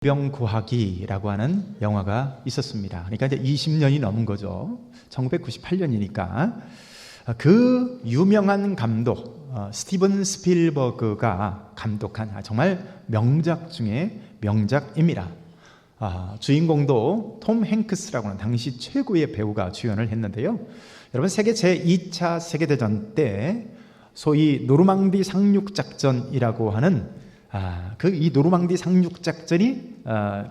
병구하기라고 하는 영화가 있었습니다. 그러니까 이제 20년이 넘은 거죠. 1998년이니까 그 유명한 감독 스티븐 스필버그가 감독한 정말 명작 중에 명작입니다. 주인공도 톰 행크스라고 하는 당시 최고의 배우가 주연을 했는데요. 여러분, 세계 제2차 세계대전 때 소위 노르망디 상륙작전이라고 하는 이 노르망디 상륙작전이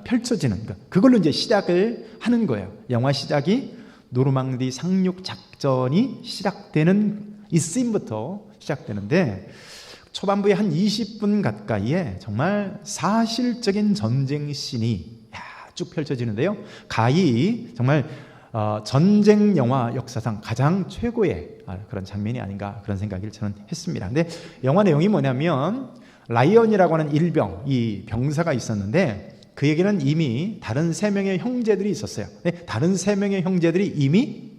펼쳐지는 그걸로 이제 시작을 하는 거예요. 영화 시작이 노르망디 상륙작전이 시작되는 이 씬부터 시작되는데, 초반부에 한 20분 가까이에 정말 사실적인 전쟁 씬이 쭉 펼쳐지는데요. 가히 정말 전쟁 영화 역사상 가장 최고의 그런 장면이 아닌가, 그런 생각을 저는 했습니다. 근데 영화 내용이 뭐냐면, 라이언이라고 하는 일병, 이 병사가 있었는데 그에게는 이미 다른 3명의 형제들이 있었어요. 다른 3명의 형제들이 이미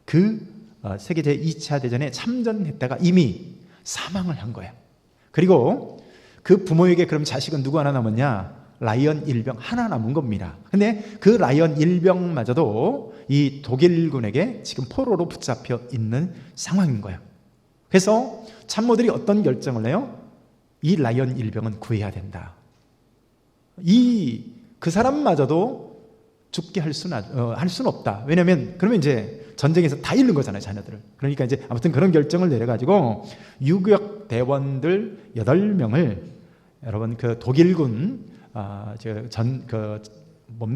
그 세계 제2차 대전에 참전했다가 이미 사망을 한 거예요. 그리고 그 부모에게 그럼 자식은 누구 하나 남았냐? 라이언 일병 하나 남은 겁니다. 근데 그 라이언 일병마저도 이 독일군에게 지금 포로로 붙잡혀 있는 상황인 거예요. 그래서 참모들이 어떤 결정을 해요? 이 라이언 일병은 구해야 된다. 그 사람마저도 죽게 할 수는 없다. 왜냐하면 그러면 이제 전쟁에서 다 잃는 거잖아요, 자녀들을. 그러니까 이제 아무튼 그런 결정을 내려가지고 유격 대원들 8명을 여러분 그 독일군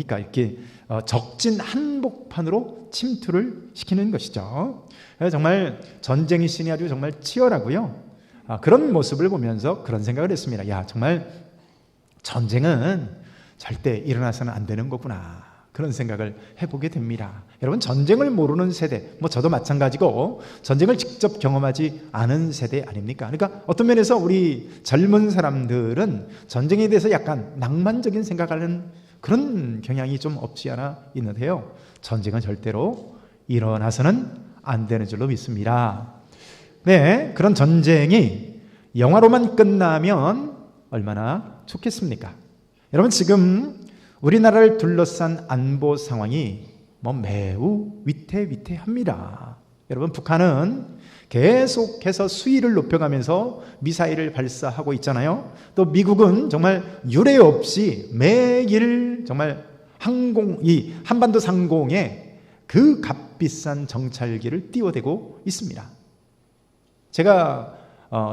이렇게 적진 한복판으로 침투를 시키는 것이죠. 정말 전쟁의 씬이 아주 정말 치열하고요. 그런 모습을 보면서 그런 생각을 했습니다. 정말 전쟁은 절대 일어나서는 안 되는 거구나, 그런 생각을 해보게 됩니다. 여러분, 전쟁을 모르는 세대, 저도 마찬가지고 전쟁을 직접 경험하지 않은 세대 아닙니까? 그러니까 어떤 면에서 우리 젊은 사람들은 전쟁에 대해서 약간 낭만적인 생각하는 그런 경향이 좀 없지 않아 있는데요. 전쟁은 절대로 일어나서는 안 되는 줄로 믿습니다. 네, 그런 전쟁이 영화로만 끝나면 얼마나 좋겠습니까? 여러분, 지금 우리나라를 둘러싼 안보 상황이 매우 위태위태합니다. 여러분, 북한은 계속해서 수위를 높여가면서 미사일을 발사하고 있잖아요. 또 미국은 정말 유례 없이 매일 정말 이 한반도 상공에 그 값비싼 정찰기를 띄워대고 있습니다. 제가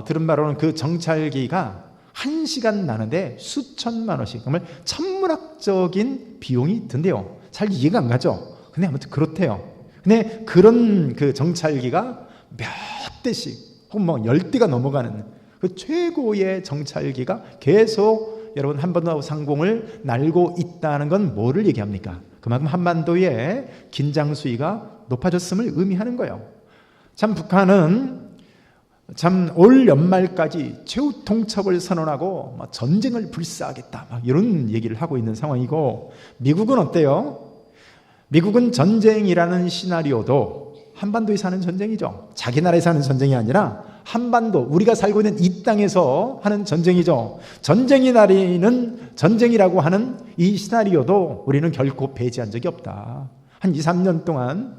들은 바로는 그 정찰기가 1시간 나는데 수천만 원씩, 정말 천문학적인 비용이 든대요. 잘 이해가 안 가죠? 근데 아무튼 그렇대요. 근데 그런 그 정찰기가 몇 대씩 혹은 10대가 넘어가는 그 최고의 정찰기가 계속 여러분 한반도 상공을 날고 있다는 건 뭐를 얘기합니까? 그만큼 한반도의 긴장 수위가 높아졌음을 의미하는 거예요. 참, 북한은 올 연말까지 최후 통첩을 선언하고 전쟁을 불사하겠다, 이런 얘기를 하고 있는 상황이고, 미국은 어때요? 미국은 전쟁이라는 시나리오도 한반도에 사는 전쟁이죠. 자기 나라에서 하는 전쟁이 아니라 한반도, 우리가 살고 있는 이 땅에서 하는 전쟁이죠. 전쟁이 나리는 전쟁이라고 하는 이 시나리오도 우리는 결코 배제한 적이 없다. 한 2, 3년 동안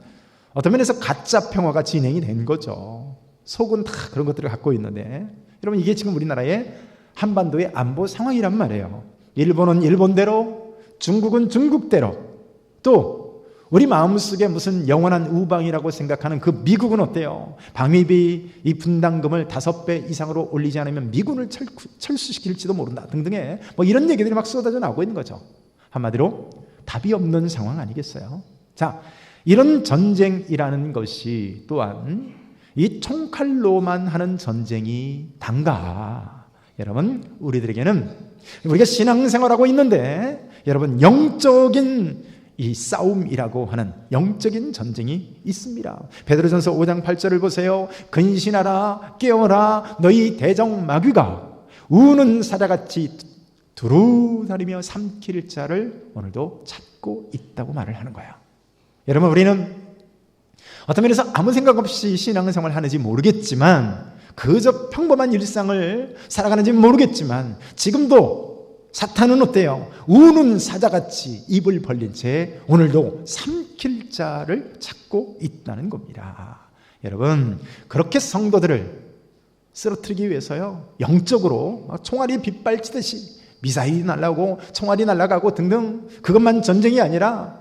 어떤 면에서 가짜 평화가 진행이 된 거죠. 속은 다 그런 것들을 갖고 있는데, 여러분, 이게 지금 우리나라의 한반도의 안보 상황이란 말이에요. 일본은 일본대로, 중국은 중국대로, 또 우리 마음속에 무슨 영원한 우방이라고 생각하는 그 미국은 어때요? 방위비 이 분담금을 5배 이상으로 올리지 않으면 미군을 철수시킬지도 모른다 등등의 이런 얘기들이 막 쏟아져 나오고 있는 거죠. 한마디로 답이 없는 상황 아니겠어요? 자, 이런 전쟁이라는 것이 또한 이 총칼로만 하는 전쟁이 단가? 여러분, 우리들에게는 우리가 신앙생활하고 있는데 여러분, 영적인 이 싸움이라고 하는 영적인 전쟁이 있습니다. 베드로전서 5장 8절을 보세요. 근신하라, 깨어라, 너희 대적 마귀가 우는 사자같이 두루다니며 삼킬 자를 오늘도 찾고 있다고 말을 하는 거예요. 여러분, 우리는 어떤 면에서 아무 생각 없이 신앙생활을 하는지 모르겠지만, 그저 평범한 일상을 살아가는지 모르겠지만, 지금도 사탄은 어때요? 우는 사자같이 입을 벌린 채 오늘도 삼킬 자를 찾고 있다는 겁니다. 여러분, 그렇게 성도들을 쓰러뜨리기 위해서요, 영적으로 총알이 빗발치듯이 미사일이 날아오고 총알이 날아가고 등등, 그것만 전쟁이 아니라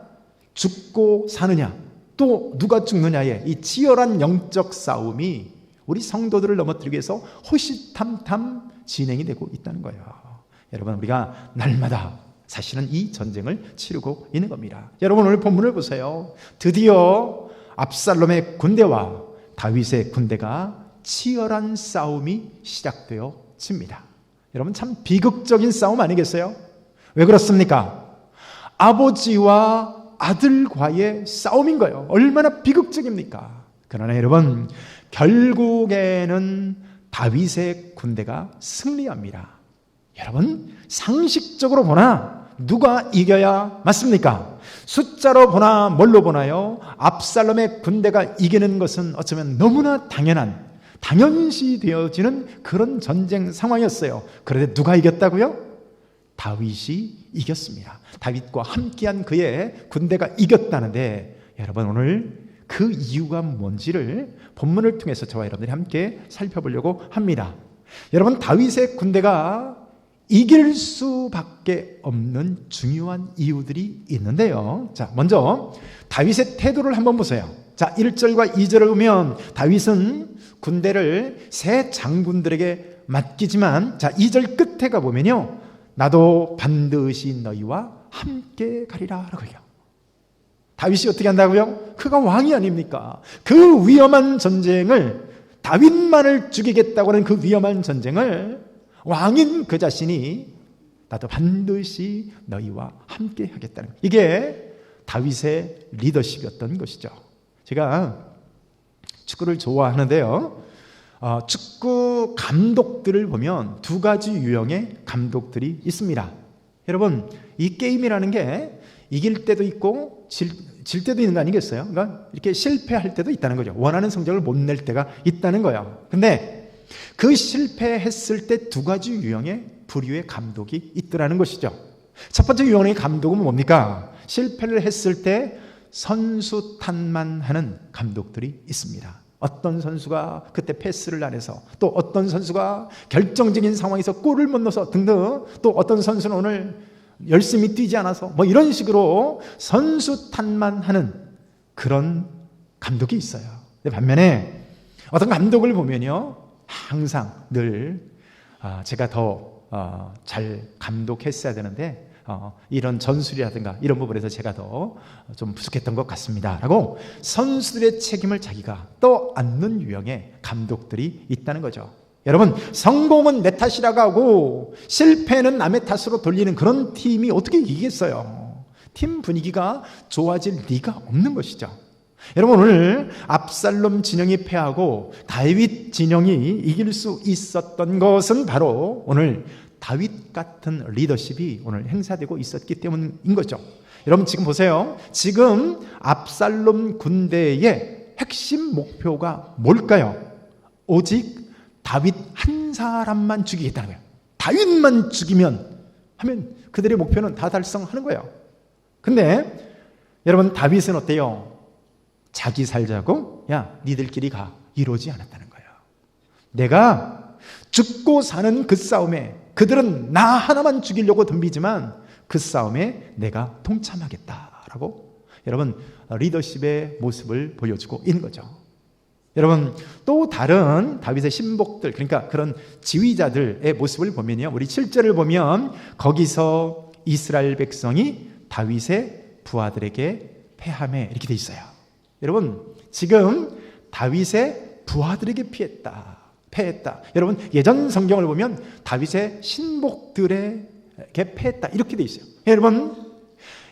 죽고 사느냐, 또 누가 죽느냐의 이 치열한 영적 싸움이 우리 성도들을 넘어뜨리기 위해서 호시탐탐 진행이 되고 있다는 거예요. 여러분, 우리가 날마다 사실은 이 전쟁을 치르고 있는 겁니다. 여러분, 오늘 본문을 보세요. 드디어 압살롬의 군대와 다윗의 군대가 치열한 싸움이 시작되어집니다. 여러분, 참 비극적인 싸움 아니겠어요? 왜 그렇습니까? 아버지와 아들과의 싸움인 거예요. 얼마나 비극적입니까? 그러나 여러분, 결국에는 다윗의 군대가 승리합니다. 여러분, 상식적으로 보나 누가 이겨야 맞습니까? 숫자로 보나 뭘로 보나요? 압살롬의 군대가 이기는 것은 어쩌면 너무나 당연시 되어지는 그런 전쟁 상황이었어요. 그런데 누가 이겼다고요? 다윗이 이겼습니다. 다윗과 함께한 그의 군대가 이겼다는데, 여러분, 오늘 그 이유가 뭔지를 본문을 통해서 저와 여러분들이 함께 살펴보려고 합니다. 여러분, 다윗의 군대가 이길 수밖에 없는 중요한 이유들이 있는데요. 자, 먼저 다윗의 태도를 한번 보세요. 자, 1절과 2절을 보면 다윗은 군대를 세 장군들에게 맡기지만, 자, 2절 끝에 가보면요, 나도 반드시 너희와 함께 가리라 라고 해요. 다윗이 어떻게 한다고요? 그가 왕이 아닙니까? 그 위험한 전쟁을, 다윗만을 죽이겠다고 하는 그 위험한 전쟁을 왕인 그 자신이 나도 반드시 너희와 함께 하겠다는, 이게 다윗의 리더십이었던 것이죠. 제가 축구를 좋아하는데요, 축구 감독들을 보면 두 가지 유형의 감독들이 있습니다. 여러분, 이 게임이라는 게 이길 때도 있고 질 때도 있는 거 아니겠어요? 그러니까 이렇게 실패할 때도 있다는 거죠. 원하는 성적을 못 낼 때가 있다는 거예요. 근데 그 실패했을 때 두 가지 유형의 부류의 감독이 있더라는 것이죠. 첫 번째 유형의 감독은 뭡니까? 실패를 했을 때 선수 탓만 하는 감독들이 있습니다. 어떤 선수가 그때 패스를 안 해서, 또 어떤 선수가 결정적인 상황에서 골을 못 넣어서 등등, 또 어떤 선수는 오늘 열심히 뛰지 않아서, 뭐 이런 식으로 선수 탓만 하는 그런 감독이 있어요. 반면에 어떤 감독을 보면요, 항상 늘 제가 더 잘 감독했어야 되는데 이런 전술이라든가 이런 부분에서 제가 더 좀 부족했던 것 같습니다 라고 선수들의 책임을 자기가 떠안는 유형의 감독들이 있다는 거죠. 여러분, 성공은 내 탓이라고 하고 실패는 남의 탓으로 돌리는 그런 팀이 어떻게 이기겠어요? 팀 분위기가 좋아질 리가 없는 것이죠. 여러분, 오늘 압살롬 진영이 패하고 다윗 진영이 이길 수 있었던 것은 바로 오늘 다윗 같은 리더십이 오늘 행사되고 있었기 때문인 거죠. 여러분, 지금 보세요. 지금 압살롬 군대의 핵심 목표가 뭘까요? 오직 다윗 한 사람만 죽이겠다는 거예요. 다윗만 죽이면 하면 그들의 목표는 다 달성하는 거예요. 근데 여러분, 다윗은 어때요? 자기 살자고, 야, 니들끼리 가, 이러지 않았다는 거예요. 내가 죽고 사는 그 싸움에 그들은 나 하나만 죽이려고 덤비지만 그 싸움에 내가 동참하겠다라고 여러분, 리더십의 모습을 보여주고 있는 거죠. 여러분, 또 다른 다윗의 신복들, 그러니까 그런 지휘자들의 모습을 보면요, 우리 7절을 보면 거기서 이스라엘 백성이 다윗의 부하들에게 패함에 이렇게 돼 있어요. 여러분, 지금 다윗의 부하들에게 패했다. 여러분, 예전 성경을 보면 다윗의 신복들에게 패했다 이렇게 돼 있어요. 여러분,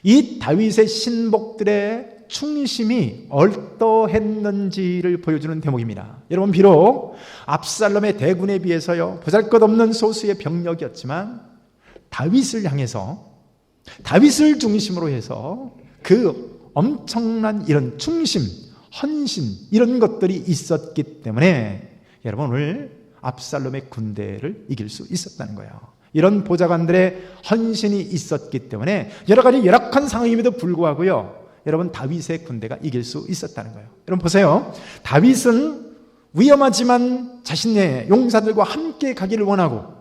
이 다윗의 신복들의 충심이 어떠했는지를 보여주는 대목입니다. 여러분, 비록 압살롬의 대군에 비해서요, 보잘것없는 소수의 병력이었지만 다윗을 향해서, 다윗을 중심으로 해서 그 엄청난 이런 충심, 헌신, 이런 것들이 있었기 때문에 여러분, 오늘 압살롬의 군대를 이길 수 있었다는 거예요. 이런 보좌관들의 헌신이 있었기 때문에 여러 가지 열악한 상황임에도 불구하고요, 여러분 다윗의 군대가 이길 수 있었다는 거예요. 여러분 보세요. 다윗은 위험하지만 자신의 용사들과 함께 가기를 원하고,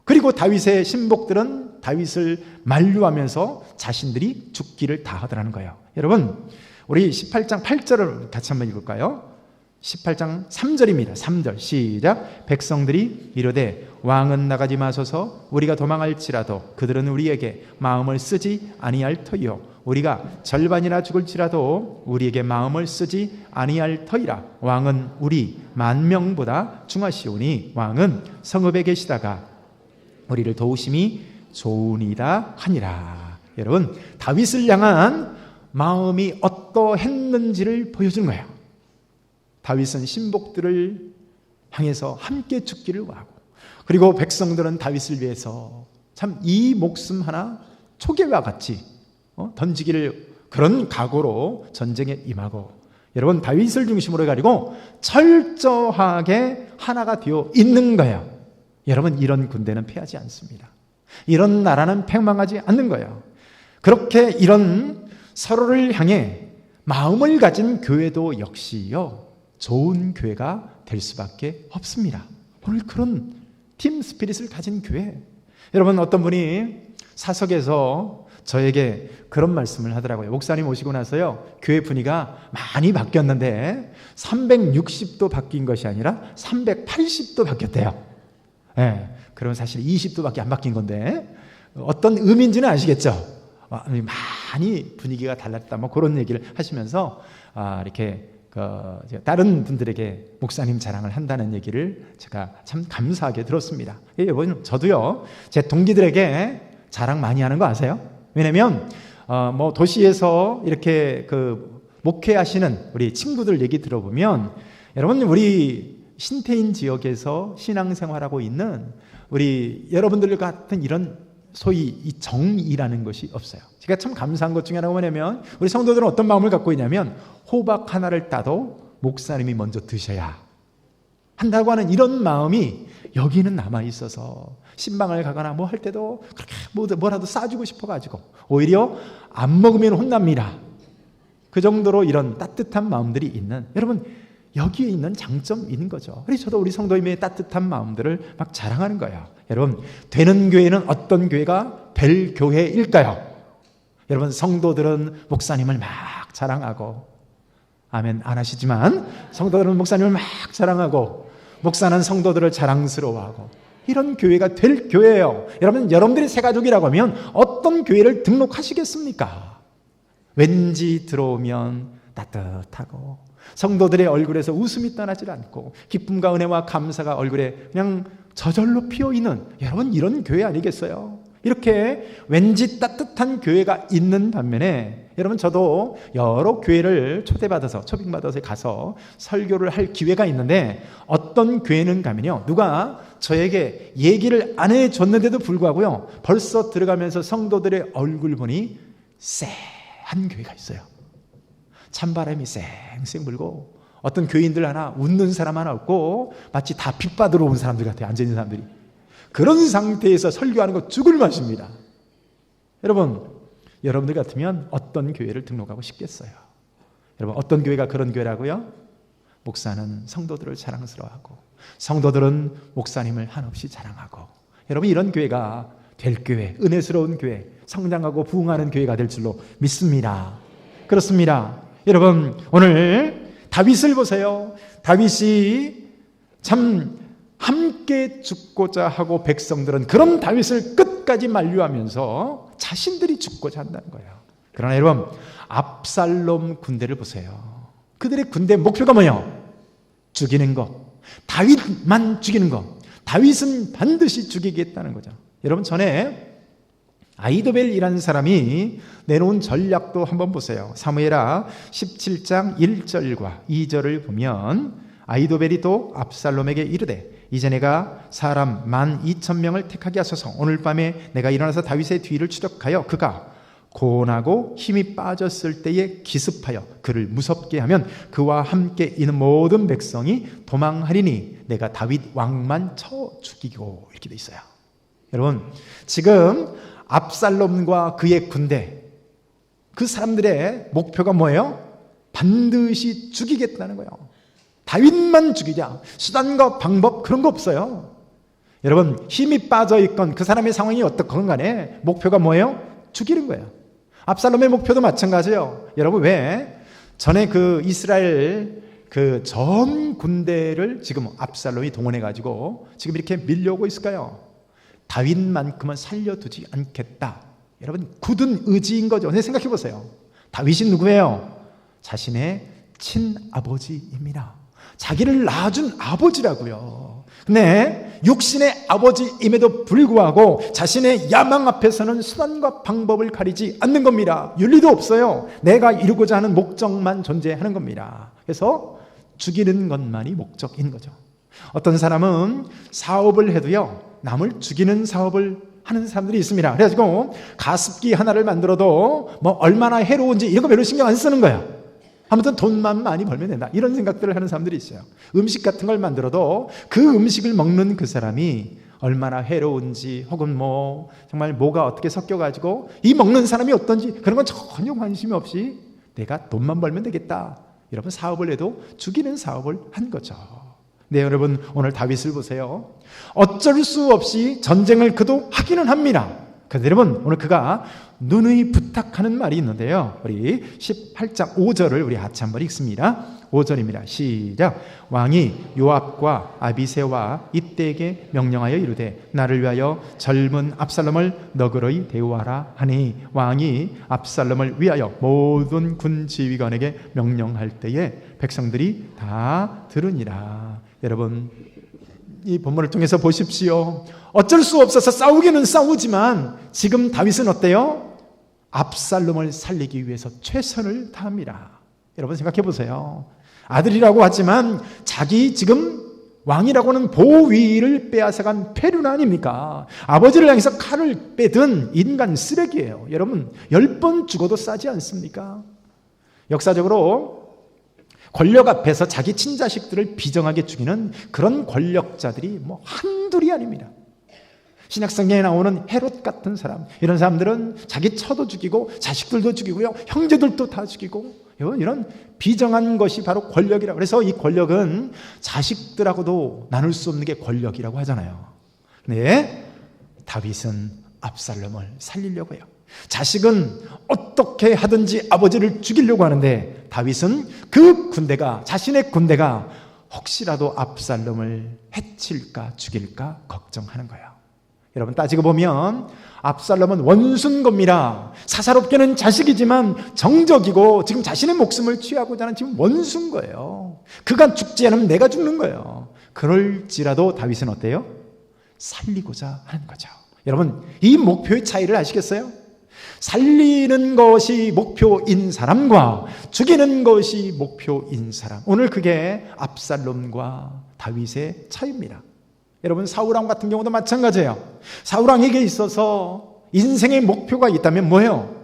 그리고 다윗의 신복들은 다윗을 만류하면서 자신들이 죽기를 다하더라는 거예요. 여러분, 우리 18장 8절을 같이 한번 읽을까요? 18장 3절입니다. 3절 시작. 백성들이 이르되 왕은 나가지 마소서. 우리가 도망할지라도 그들은 우리에게 마음을 쓰지 아니할 터이요, 우리가 절반이나 죽을지라도 우리에게 마음을 쓰지 아니할 터이라. 왕은 우리 10,000명보다 중하시오니 왕은 성읍에 계시다가 우리를 도우심이 좋으니이다 하니라. 여러분, 다윗을 향한 마음이 어떠했는지를 보여주는 거예요. 다윗은 신복들을 향해서 함께 죽기를 원하고, 그리고 백성들은 다윗을 위해서 참 이 목숨 하나 초계와 같이 던지기를, 그런 각오로 전쟁에 임하고, 여러분 다윗을 중심으로 해가지고 철저하게 하나가 되어 있는 거예요. 여러분, 이런 군대는 패하지 않습니다. 이런 나라는 패망하지 않는 거예요. 그렇게 이런 서로를 향해 마음을 가진 교회도 역시요, 좋은 교회가 될 수밖에 없습니다. 오늘 그런 팀 스피릿을 가진 교회. 여러분, 어떤 분이 사석에서 저에게 그런 말씀을 하더라고요. 목사님 오시고 나서요, 교회 분위기가 많이 바뀌었는데 360도 바뀐 것이 아니라 380도 바뀌었대요. 네, 그러면 사실 20도밖에 안 바뀐 건데 어떤 의미인지는 아시겠죠? 많이 분위기가 달랐다, 뭐 그런 얘기를 하시면서 이렇게 다른 분들에게 목사님 자랑을 한다는 얘기를 제가 참 감사하게 들었습니다. 여러분, 저도요 제 동기들에게 자랑 많이 하는 거 아세요? 왜냐면 뭐 도시에서 이렇게 목회하시는 우리 친구들 얘기 들어보면, 여러분 우리 신태인 지역에서 신앙생활하고 있는 우리 여러분들 같은 이런 소위 이 정이라는 것이 없어요. 제가 참 감사한 것 중에 하나가 뭐냐면, 우리 성도들은 어떤 마음을 갖고 있냐면, 호박 하나를 따도 목사님이 먼저 드셔야 한다고 하는 이런 마음이 여기는 남아 있어서, 신방을 가거나 뭐 할 때도 그렇게 뭐라도 싸주고 싶어가지고 오히려 안 먹으면 혼납니다. 그 정도로 이런 따뜻한 마음들이 있는, 여러분 여기에 있는 장점이 있는 거죠. 그래서 저도 우리 성도님의 따뜻한 마음들을 막 자랑하는 거예요. 여러분, 되는 교회는 어떤 교회가 될 교회일까요? 여러분, 성도들은 목사님을 막 자랑하고, 아멘 안 하시지만 성도들은 목사님을 막 자랑하고, 목사는 성도들을 자랑스러워하고, 이런 교회가 될 교회예요. 여러분들이 새가족이라고 하면 어떤 교회를 등록하시겠습니까? 왠지 들어오면 따뜻하고, 성도들의 얼굴에서 웃음이 떠나질 않고, 기쁨과 은혜와 감사가 얼굴에 그냥 저절로 피어있는, 여러분 이런 교회 아니겠어요? 이렇게 왠지 따뜻한 교회가 있는 반면에, 여러분 저도 여러 교회를 초빙받아서 가서 설교를 할 기회가 있는데, 어떤 교회는 가면요, 누가 저에게 얘기를 안 해줬는데도 불구하고요, 벌써 들어가면서 성도들의 얼굴 보니 쎄한 교회가 있어요. 찬바람이 쌩쌩 불고, 어떤 교인들 하나, 웃는 사람 하나 없고, 마치 다 빚받으러 온 사람들 같아요. 앉아있는 사람들이. 그런 상태에서 설교하는 거 죽을 맛입니다. 여러분들 같으면 어떤 교회를 등록하고 싶겠어요? 여러분, 어떤 교회가 그런 교회라고요? 목사는 성도들을 자랑스러워하고, 성도들은 목사님을 한없이 자랑하고, 여러분 이런 교회가 될 교회, 은혜스러운 교회, 성장하고 부흥하는 교회가 될 줄로 믿습니다. 그렇습니다. 여러분, 오늘 다윗을 보세요. 다윗이 참 함께 죽고자 하고, 백성들은 그런 다윗을 끝까지 만류하면서 자신들이 죽고자 한다는 거예요. 그러나 여러분, 압살롬 군대를 보세요. 그들의 군대 목표가 뭐예요? 죽이는 것. 다윗만 죽이는 것. 다윗은 반드시 죽이겠다는 거죠. 여러분, 전에 아히도벨이라는 사람이 내놓은 전략도 한번 보세요. 사무엘하 17장 1절과 2절을 보면, 아히도벨이 또 압살롬에게 이르되, 이제 내가 사람 12,000명을 택하게 하소서. 오늘 밤에 내가 일어나서 다윗의 뒤를 추적하여 그가 고온하고 힘이 빠졌을 때에 기습하여 그를 무섭게 하면 그와 함께 있는 모든 백성이 도망하리니 내가 다윗 왕만 쳐 죽이고, 이렇게 돼 있어요. 여러분, 지금 압살롬과 그의 군대, 그 사람들의 목표가 뭐예요? 반드시 죽이겠다는 거예요. 다윗만 죽이자. 수단과 방법 그런 거 없어요. 여러분, 힘이 빠져 있건 그 사람의 상황이 어떻건 간에 목표가 뭐예요? 죽이는 거예요. 압살롬의 목표도 마찬가지예요. 여러분, 왜 전에 그 이스라엘 그 전 군대를 지금 압살롬이 동원해 가지고 지금 이렇게 밀려오고 있을까요? 다윗만큼은 살려두지 않겠다. 여러분, 굳은 의지인 거죠. 네, 생각해 보세요. 다윗이 누구예요? 자신의 친아버지입니다. 자기를 낳아준 아버지라고요. 근데 육신의 아버지임에도 불구하고 자신의 야망 앞에서는 수단과 방법을 가리지 않는 겁니다. 윤리도 없어요. 내가 이루고자 하는 목적만 존재하는 겁니다. 그래서 죽이는 것만이 목적인 거죠. 어떤 사람은 사업을 해도요, 남을 죽이는 사업을 하는 사람들이 있습니다. 그래가지고 가습기 하나를 만들어도 뭐 얼마나 해로운지 이런 거 별로 신경 안 쓰는 거야. 아무튼 돈만 많이 벌면 된다, 이런 생각들을 하는 사람들이 있어요. 음식 같은 걸 만들어도 그 음식을 먹는 그 사람이 얼마나 해로운지, 혹은 뭐 정말 뭐가 어떻게 섞여가지고 이 먹는 사람이 어떤지 그런 건 전혀 관심이 없이 내가 돈만 벌면 되겠다. 여러분, 사업을 해도 죽이는 사업을 한 거죠. 네, 여러분, 오늘 다윗을 보세요. 어쩔 수 없이 전쟁을 그도 하기는 합니다. 그런데 여러분, 오늘 그가 누누이 부탁하는 말이 있는데요, 우리 18장 5절을 우리 같이 한번 읽습니다. 5절입니다. 시작. 왕이 요압과 아비새와 이때에게 명령하여 이르되 나를 위하여 젊은 압살롬을 너그러이 대우하라 하니, 왕이 압살롬을 위하여 모든 군 지휘관에게 명령할 때에 백성들이 다 들으니라. 여러분, 이 본문을 통해서 보십시오. 어쩔 수 없어서 싸우기는 싸우지만 지금 다윗은 어때요? 압살롬을 살리기 위해서 최선을 다합니다. 여러분, 생각해 보세요. 아들이라고 하지만 자기 지금 왕이라고 하는 보위를 빼앗아간 패륜 아닙니까? 아버지를 향해서 칼을 빼든 인간 쓰레기예요. 여러분, 10번 죽어도 싸지 않습니까? 역사적으로 권력 앞에서 자기 친자식들을 비정하게 죽이는 그런 권력자들이 뭐 한둘이 아닙니다. 신약성경에 나오는 헤롯 같은 사람, 이런 사람들은 자기 처도 죽이고 자식들도 죽이고요, 형제들도 다 죽이고, 이런 비정한 것이 바로 권력이라고. 그래서 이 권력은 자식들하고도 나눌 수 없는 게 권력이라고 하잖아요. 네, 다윗은 압살롬을 살리려고 해요. 자식은 어떻게 하든지 아버지를 죽이려고 하는데 다윗은 그 군대가, 자신의 군대가 혹시라도 압살롬을 해칠까 죽일까 걱정하는 거예요. 여러분, 따지고 보면 압살롬은 원수인 겁니다. 사사롭게는 자식이지만 정적이고 지금 자신의 목숨을 취하고자 하는 지금 원수인 거예요. 그가 죽지 않으면 내가 죽는 거예요. 그럴지라도 다윗은 어때요? 살리고자 하는 거죠. 여러분, 이 목표의 차이를 아시겠어요? 살리는 것이 목표인 사람과 죽이는 것이 목표인 사람, 오늘 그게 압살롬과 다윗의 차이입니다. 여러분, 사울왕 같은 경우도 마찬가지예요. 사울왕에게 있어서 인생의 목표가 있다면 뭐예요?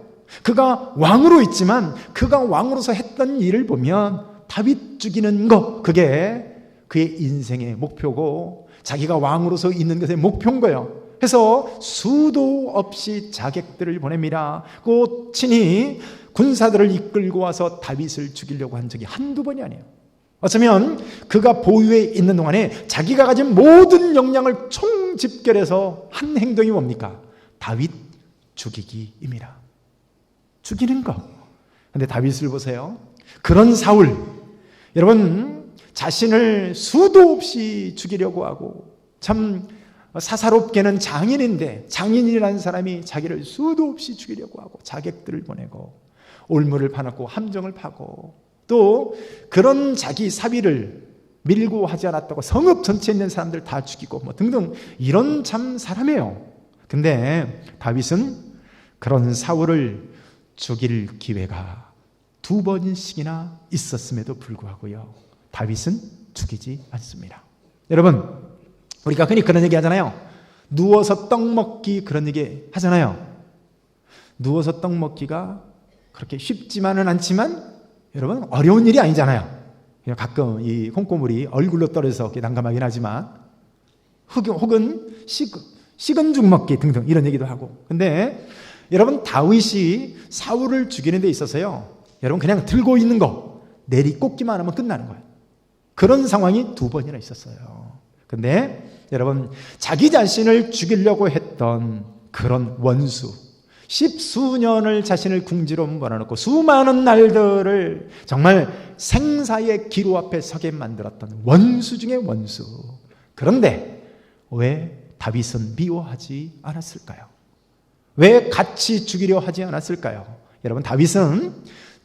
그가 왕으로 있지만 그가 왕으로서 했던 일을 보면 다윗 죽이는 것, 그게 그의 인생의 목표고 자기가 왕으로서 있는 것의 목표인 거예요. 그래서 수도 없이 자객들을 보냅니다. 그 친히 군사들을 이끌고 와서 다윗을 죽이려고 한 적이 한두 번이 아니에요. 어쩌면 그가 보유에 있는 동안에 자기가 가진 모든 역량을 총집결해서 한 행동이 뭡니까? 다윗 죽이기입니다. 죽이는 것. 그런데 다윗을 보세요. 그런 사울, 여러분, 자신을 수도 없이 죽이려고 하고, 참 사사롭게는 장인인데 장인이라는 사람이 자기를 수도 없이 죽이려고 하고 자객들을 보내고 올무를 파놓고 함정을 파고, 또 그런 자기 사비를 밀고 하지 않았다고 성읍 전체에 있는 사람들 다 죽이고 뭐 등등, 이런 참 사람이에요. 근데 다윗은 그런 사울을 죽일 기회가 2번씩이나 있었음에도 불구하고요, 다윗은 죽이지 않습니다. 여러분, 우리가 흔히 그런 얘기 하잖아요. 누워서 떡 먹기, 그런 얘기 하잖아요. 누워서 떡 먹기가 그렇게 쉽지만은 않지만 여러분, 어려운 일이 아니잖아요. 가끔 이 콩고물이 얼굴로 떨어져서 난감하긴 하지만, 혹은 식은 죽 먹기 등등 이런 얘기도 하고. 근데 여러분, 다윗이 사울을 죽이는 데 있어서요, 여러분 그냥 들고 있는 거 내리꽂기만 하면 끝나는 거예요. 그런 상황이 2번이나 있었어요. 근데 여러분, 자기 자신을 죽이려고 했던 그런 원수, 10수년을 자신을 궁지로 몰아넣고 수많은 날들을 정말 생사의 기로 앞에 서게 만들었던 원수 중에 원수. 그런데 왜 다윗은 미워하지 않았을까요? 왜 같이 죽이려 하지 않았을까요? 여러분, 다윗은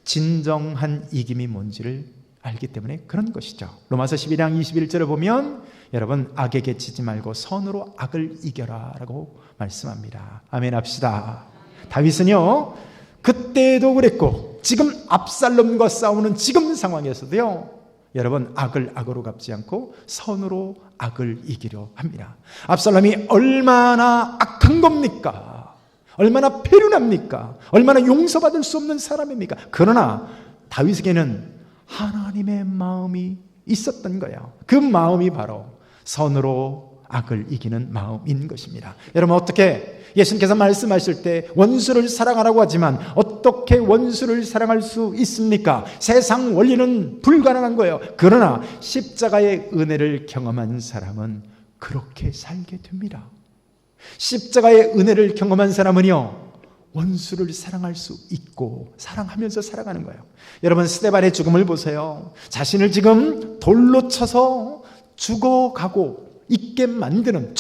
진정한 이김이 뭔지를 알기 때문에 그런 것이죠. 로마서 12장 21절을 보면 여러분, 악에게 지지 말고 선으로 악을 이겨라 라고 말씀합니다. 아멘 합시다. 다윗은요, 그때도 그랬고 지금 압살롬과 싸우는 지금 상황에서도요, 여러분, 악을 악으로 갚지 않고 선으로 악을 이기려 합니다. 압살롬이 얼마나 악한 겁니까? 얼마나 패륜합니까? 얼마나 용서받을 수 없는 사람입니까? 그러나 다윗에게는 하나님의 마음이 있었던 거예요. 그 마음이 바로 선으로 악을 이기는 마음인 것입니다. 여러분, 어떻게 예수님께서 말씀하실 때 원수를 사랑하라고 하지만 어떻게 원수를 사랑할 수 있습니까? 세상 원리는 불가능한 거예요. 그러나 십자가의 은혜를 경험한 사람은 그렇게 살게 됩니다. 십자가의 은혜를 경험한 사람은요, 원수를 사랑할 수 있고 사랑하면서 살아가는 거예요. 여러분, 스데반의 죽음을 보세요. 자신을 지금 돌로 쳐서 죽어가고 죽게 만드는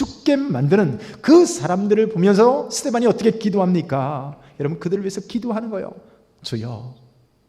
그 사람들을 보면서 스데반이 어떻게 기도합니까? 여러분, 그들을 위해서 기도하는 거예요. 주여,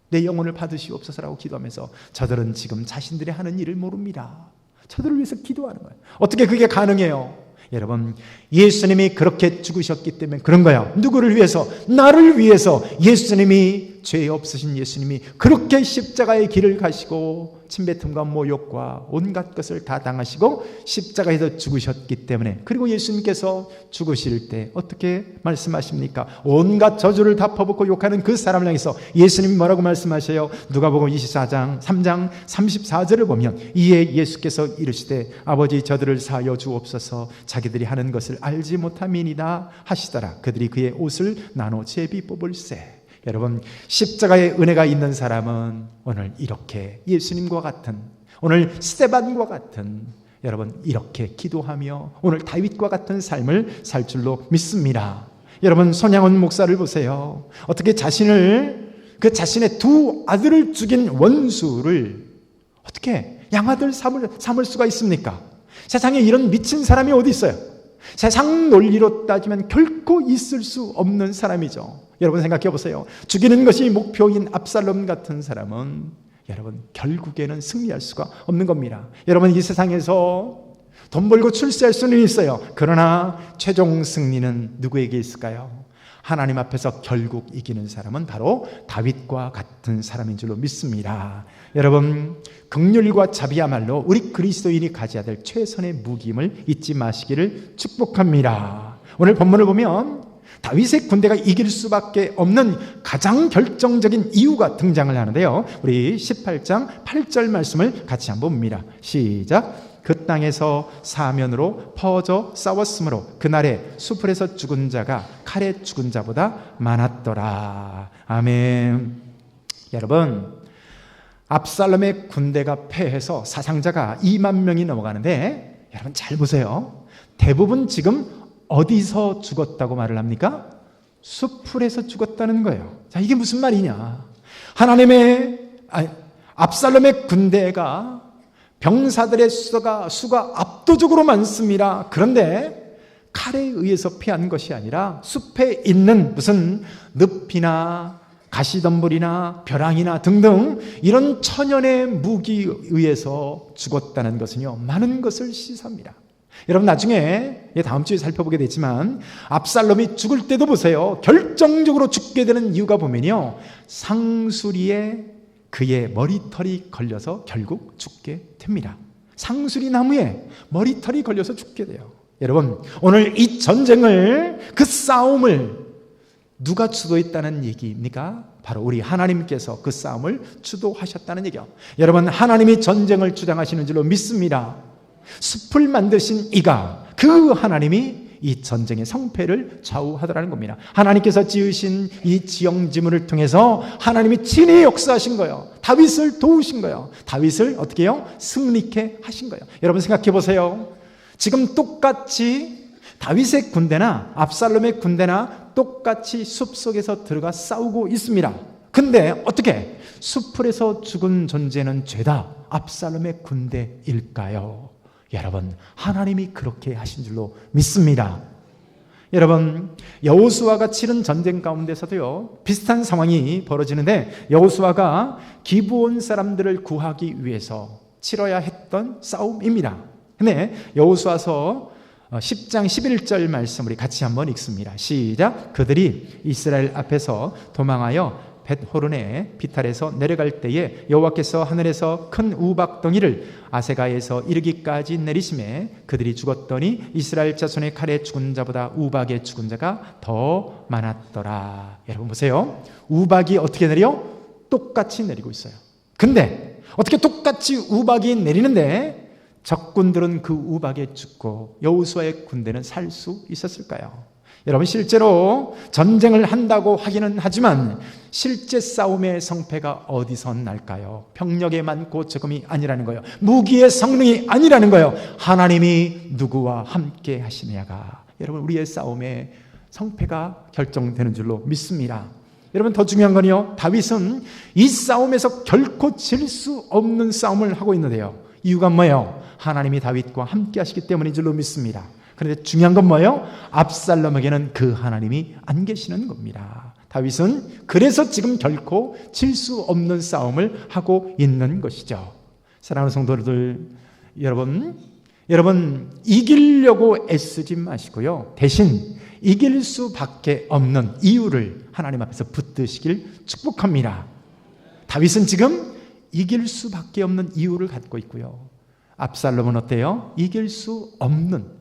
내 영혼을 받으시옵소서라고 기도하면서 저들은 지금 자신들이 하는 일을 모릅니다. 저들을 위해서 기도하는 거예요. 어떻게 그게 가능해요? 여러분, 예수님이 그렇게 죽으셨기 때문에 그런 거예요. 누구를 위해서? 나를 위해서. 예수님이, 죄 없으신 예수님이 그렇게 십자가의 길을 가시고 침뱉음과 모욕과 온갖 것을 다 당하시고 십자가에서 죽으셨기 때문에, 그리고 예수님께서 죽으실 때 어떻게 말씀하십니까? 온갖 저주를 다 퍼붓고 욕하는 그 사람을 향해서 예수님이 뭐라고 말씀하세요? 누가복음 24장 3장 34절을 보면 이에 예수께서 이르시되 아버지, 저들을 사하여 주옵소서, 자기들이 하는 것을 알지 못함이니이다 하시더라. 그들이 그의 옷을 나눠 제비 뽑을세. 여러분, 십자가의 은혜가 있는 사람은 오늘 이렇게 예수님과 같은, 오늘 스데반과 같은, 여러분 이렇게 기도하며 오늘 다윗과 같은 삶을 살 줄로 믿습니다. 여러분, 손양원 목사를 보세요. 어떻게 자신의 2 아들을 죽인 원수를 어떻게 양아들 삼을 수가 있습니까? 세상에 이런 미친 사람이 어디 있어요? 세상 논리로 따지면 결코 있을 수 없는 사람이죠. 여러분, 생각해 보세요. 죽이는 것이 목표인 압살롬 같은 사람은 여러분 결국에는 승리할 수가 없는 겁니다. 여러분, 이 세상에서 돈 벌고 출세할 수는 있어요. 그러나 최종 승리는 누구에게 있을까요? 하나님 앞에서 결국 이기는 사람은 바로 다윗과 같은 사람인 줄로 믿습니다. 여러분, 긍휼과 자비야말로 우리 그리스도인이 가져야 될 최선의 무기임을 잊지 마시기를 축복합니다. 오늘 본문을 보면 다윗의 군대가 이길 수밖에 없는 가장 결정적인 이유가 등장을 하는데요, 우리 18장 8절 말씀을 같이 한번 봅니다. 시작. 그 땅에서 사면으로 퍼져 싸웠으므로 그날에 수풀에서 죽은 자가 칼에 죽은 자보다 많았더라. 아멘. 여러분, 압살롬의 군대가 패해서 사상자가 2만 명이 넘어가는데, 여러분 잘 보세요. 대부분 지금 어디서 죽었다고 말을 합니까? 수풀에서 죽었다는 거예요. 자, 이게 무슨 말이냐? 압살롬의 군대가 병사들의 수가 압도적으로 많습니다. 그런데 칼에 의해서 피한 것이 아니라 숲에 있는 무슨 늪이나 가시덤불이나 벼랑이나 등등 이런 천연의 무기에 의해서 죽었다는 것은요, 많은 것을 시사합니다. 여러분, 나중에 다음 주에 살펴보게 되지만 압살롬이 죽을 때도 보세요. 결정적으로 죽게 되는 이유가 보면요, 상수리에 그의 머리털이 걸려서 결국 죽게 됩니다. 상수리 나무에 머리털이 걸려서 죽게 돼요. 여러분, 오늘 이 전쟁을, 그 싸움을 누가 주도했다는 얘기입니까? 바로 우리 하나님께서 그 싸움을 주도하셨다는 얘기요. 여러분, 하나님이 전쟁을 주장하시는 줄로 믿습니다. 숲을 만드신 이가, 그 하나님이 이 전쟁의 성패를 좌우하더라는 겁니다. 하나님께서 지으신 이 지형지물을 통해서 하나님이 친히 역사하신 거예요. 다윗을 도우신 거예요. 다윗을 어떻게 해요? 승리케 하신 거예요. 여러분 생각해 보세요. 지금 똑같이 다윗의 군대나 압살롬의 군대나 똑같이 숲속에서 들어가 싸우고 있습니다. 근데 어떻게 숲풀에서 죽은 존재는 죄다 압살롬의 군대일까요? 여러분, 하나님이 그렇게 하신 줄로 믿습니다. 여러분, 여호수아가 치른 전쟁 가운데서도요, 비슷한 상황이 벌어지는데, 여호수아가 기브온 사람들을 구하기 위해서 치러야 했던 싸움입니다. 근데 여호수아서 10장 11절 말씀 우리 같이 한번 읽습니다. 시작. 그들이 이스라엘 앞에서 도망하여 벳호른의 비탈에서 내려갈 때에 여호와께서 하늘에서 큰 우박덩이를 아세가에서 이르기까지 내리심에 그들이 죽었더니 이스라엘 자손의 칼에 죽은 자보다 우박에 죽은 자가 더 많았더라. 여러분 보세요. 우박이 어떻게 내려? 똑같이 내리고 있어요. 근데 어떻게 똑같이 우박이 내리는데 적군들은 그 우박에 죽고 여호수아의 군대는 살 수 있었을까요? 여러분, 실제로 전쟁을 한다고 하기는 하지만 실제 싸움의 성패가 어디서 날까요? 병력의 많고 적음이 아니라는 거예요. 무기의 성능이 아니라는 거예요. 하나님이 누구와 함께 하시냐가 여러분 우리의 싸움의 성패가 결정되는 줄로 믿습니다. 여러분, 더 중요한 건요, 다윗은 이 싸움에서 결코 질 수 없는 싸움을 하고 있는데요, 이유가 뭐예요? 하나님이 다윗과 함께 하시기 때문인 줄로 믿습니다. 그런데 중요한 건 뭐예요? 압살롬에게는 그 하나님이 안 계시는 겁니다. 다윗은 그래서 지금 결코 질 수 없는 싸움을 하고 있는 것이죠. 사랑하는 성도들, 여러분 이기려고 애쓰지 마시고요, 대신 이길 수밖에 없는 이유를 하나님 앞에서 붙드시길 축복합니다. 다윗은 지금 이길 수밖에 없는 이유를 갖고 있고요, 압살롬은 어때요? 이길 수 없는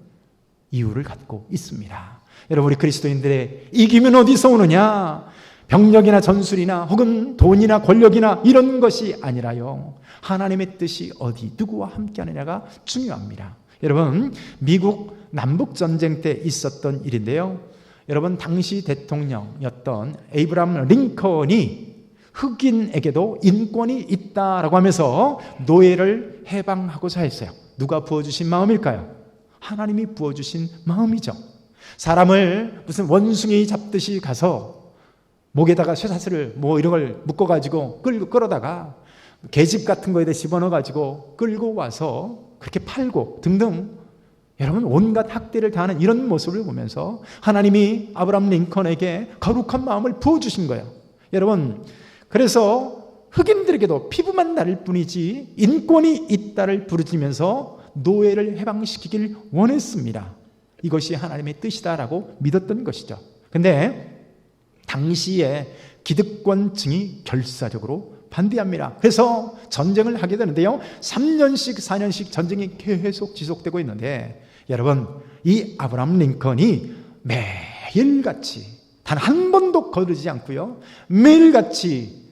이유를 갖고 있습니다. 여러분, 우리 그리스도인들의 이기면 어디서 오느냐? 병력이나 전술이나 혹은 돈이나 권력이나 이런 것이 아니라요, 하나님의 뜻이 어디 누구와 함께 하느냐가 중요합니다. 여러분, 미국 남북전쟁 때 있었던 일인데요, 여러분 당시 대통령이었던 에이브람 링컨이 흑인에게도 인권이 있다라고 하면서 노예를 해방하고자 했어요. 누가 부어주신 마음일까요? 하나님이 부어주신 마음이죠. 사람을 무슨 원숭이 잡듯이 가서 목에다가 쇠사슬을 이런 걸 묶어가지고 끌어다가 계집 같은 거에다 집어넣어가지고 끌고 와서 그렇게 팔고 등등, 여러분 온갖 학대를 당하는 이런 모습을 보면서 하나님이 아브라함 링컨에게 거룩한 마음을 부어주신 거예요. 여러분, 그래서 흑인들에게도 피부만 나를 뿐이지 인권이 있다를 부르짖으면서 노예를 해방시키길 원했습니다. 이것이 하나님의 뜻이다라고 믿었던 것이죠. 근데 당시에 기득권층이 결사적으로 반대합니다. 그래서 전쟁을 하게 되는데요, 3년씩 4년씩 전쟁이 계속 지속되고 있는데, 여러분 이 아브라함 링컨이 매일같이 단 한 번도 거르지 않고요, 매일같이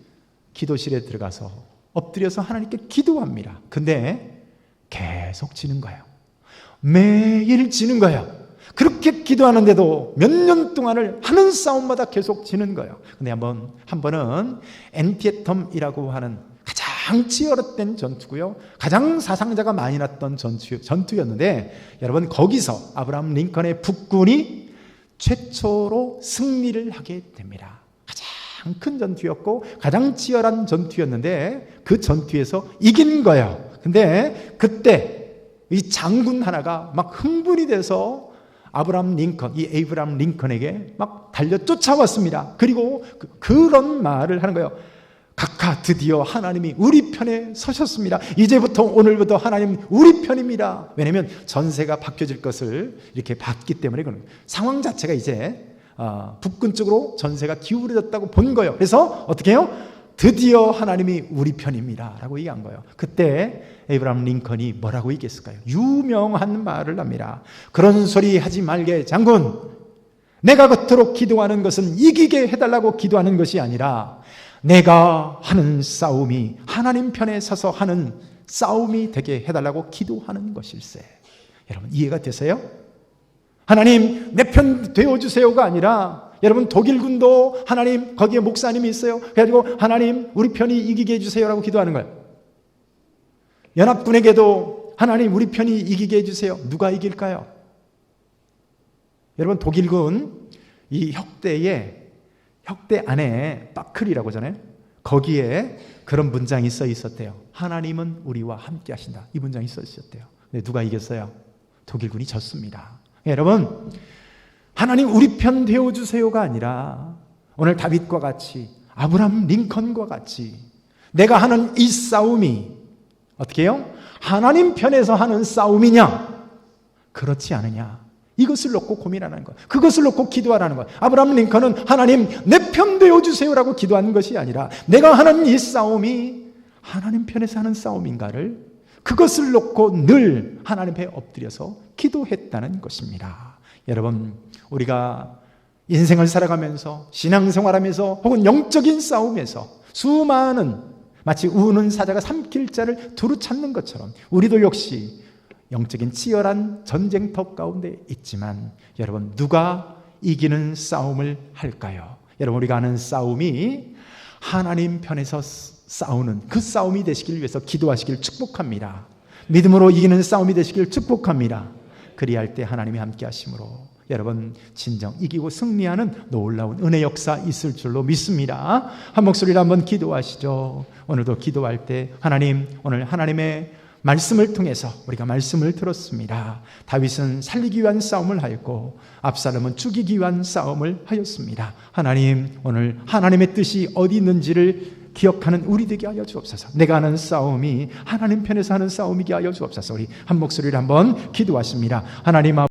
기도실에 들어가서 엎드려서 하나님께 기도합니다. 근데 계속 지는 거예요. 매일 지는 거예요. 그렇게 기도하는데도 몇 년 동안을 하는 싸움마다 계속 지는 거예요. 근데 한 번은 엔티에텀이라고 하는 가장 치열했던 전투고요, 가장 사상자가 많이 났던 전투였는데, 여러분 거기서 아브라함 링컨의 북군이 최초로 승리를 하게 됩니다. 가장 큰 전투였고 가장 치열한 전투였는데 그 전투에서 이긴 거예요. 근데 그때 이 장군 하나가 막 흥분이 돼서 이 에이브람 링컨에게 막 달려 쫓아왔습니다. 그리고 그런 말을 하는 거예요. 각하, 드디어 하나님이 우리 편에 서셨습니다. 이제부터 오늘부터 하나님 우리 편입니다. 왜냐하면 전세가 바뀌어질 것을 이렇게 봤기 때문에, 그런 상황 자체가 이제 북군 쪽으로 전세가 기울어졌다고 본 거예요. 그래서 어떻게 해요? 드디어 하나님이 우리 편입니다 라고 얘기한 거예요. 그때 에이브람 링컨이 뭐라고 얘기했을까요? 유명한 말을 합니다. 그런 소리 하지 말게 장군, 내가 그토록 기도하는 것은 이기게 해달라고 기도하는 것이 아니라 내가 하는 싸움이 하나님 편에 서서 하는 싸움이 되게 해달라고 기도하는 것일세. 여러분 이해가 되세요? 하나님 내 편 되어주세요가 아니라 여러분 독일군도 하나님 거기에 목사님이 있어요. 그래가지고 하나님 우리 편이 이기게 해주세요라고 기도하는 거예요. 연합군에게도 하나님 우리 편이 이기게 해주세요. 누가 이길까요? 여러분 독일군 이 혁대 안에 빠클이라고 하잖아요. 거기에 그런 문장이 써 있었대요. 하나님은 우리와 함께 하신다. 이 문장이 써 있었대요. 근데 누가 이겼어요? 독일군이 졌습니다. 여러분 하나님 우리 편 되어주세요가 아니라 오늘 다윗과 같이 아브라함 링컨과 같이 내가 하는 이 싸움이 어떻게 해요? 하나님 편에서 하는 싸움이냐 그렇지 않으냐 이것을 놓고 고민하는 거예요. 그것을 놓고 기도하라는 거예요. 아브라함 링컨은 하나님 내 편 되어주세요라고 기도하는 것이 아니라 내가 하는 이 싸움이 하나님 편에서 하는 싸움인가를 그것을 놓고 늘 하나님 앞에 엎드려서 기도했다는 것입니다. 여러분 우리가 인생을 살아가면서 신앙생활하면서 혹은 영적인 싸움에서 수많은 마치 우는 사자가 삼킬 자를 두루 찾는 것처럼 우리도 역시 영적인 치열한 전쟁터 가운데 있지만 여러분 누가 이기는 싸움을 할까요? 여러분 우리가 하는 싸움이 하나님 편에서 싸우는 그 싸움이 되시길 위해서 기도하시길 축복합니다. 믿음으로 이기는 싸움이 되시길 축복합니다. 그리할 때 하나님이 함께 하심으로 여러분 진정 이기고 승리하는 놀라운 은혜 역사 있을 줄로 믿습니다. 한 목소리로 한번 기도하시죠. 오늘도 기도할 때 하나님 오늘 하나님의 말씀을 통해서 우리가 말씀을 들었습니다. 다윗은 살리기 위한 싸움을 하였고 압살롬은 죽이기 위한 싸움을 하였습니다. 하나님 오늘 하나님의 뜻이 어디 있는지를 기억하는 우리 되게 하여 주옵소서. 내가 하는 싸움이 하나님 편에서 하는 싸움이게 하여 주옵소서. 우리 한 목소리를 한번 기도하십니다. 하나님